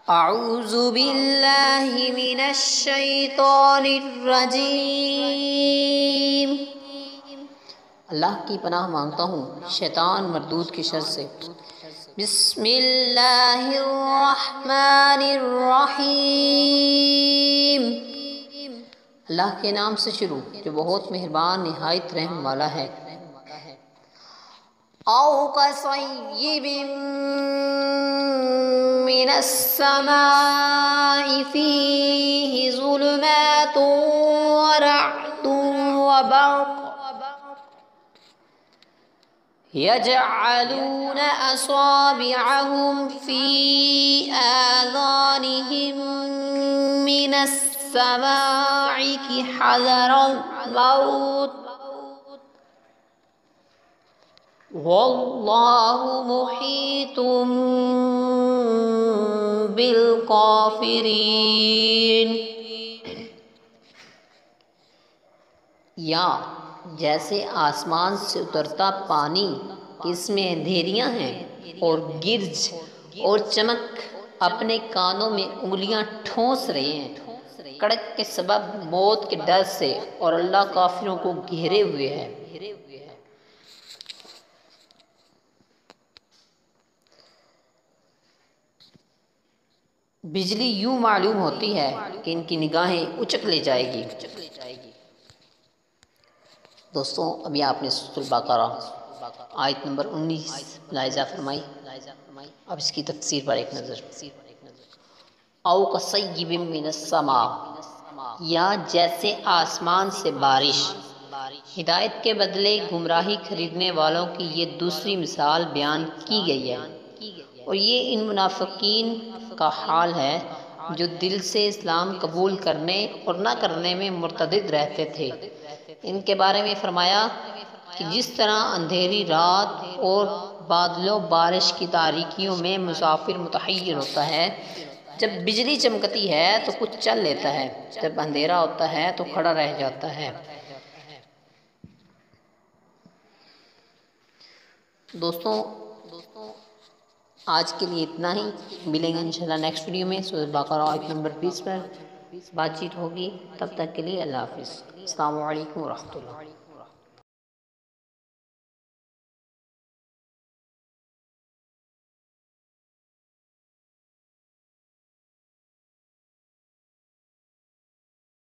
اعوذ باللہ من الشیطان الرجیم، اللہ کی پناہ مانگتا ہوں شیطان مردود کی شر سے۔ بسم اللہ الرحمن الرحیم، اللہ کے نام سے شروع جو بہت مہربان نہایت رحم والا ہے۔ او کصیب من السماء فیہ ظلمات ورعد وبرق يجعلون أصابعهم في آذانهم من السواعق حذر الموت والله محيط بالكافرين۔ یا جیسے آسمان سے اترتا پانی اس میں اندھیریاں ہیں، اور گرج اور چمک اپنے کانوں میں انگلیاں ٹھونس رہے ہیں کڑک کے سبب موت کے ڈر سے، اور اللہ کافروں کو گھیرے ہوئے ہے۔ بجلی یوں معلوم ہوتی ہے کہ ان کی نگاہیں اچک لے جائے گی۔ دوستوں ابھی آپ نے سورۃ البقرہ آیت نمبر 19 ملاحظہ فرمائی، اب اس کی تفسیر پر ایک نظر۔ او کصیب من السماء، یا جیسے آسمان سے بارش۔ ہدایت کے بدلے گمراہی خریدنے والوں کی یہ دوسری مثال بیان کی گئی ہے، اور یہ ان منافقین کا حال ہے جو دل سے اسلام قبول کرنے اور نہ کرنے میں متردد رہتے تھے۔ ان کے بارے میں فرمایا کہ جس طرح اندھیری رات اور بادلوں بارش کی تاریکیوں میں مسافر متحیر ہوتا ہے، جب بجلی چمکتی ہے تو کچھ چل لیتا ہے، جب اندھیرا ہوتا ہے تو کھڑا رہ جاتا ہے۔ دوستوں آج کے لیے اتنا ہی، ملیں گے انشاءاللہ نیکسٹ ویڈیو میں۔ سورۃ البقرہ آیت نمبر 20 پر بات چیت ہوگی، تب تک کے لیے اللہ حافظ، السلام علیکم ورحمۃ اللہ۔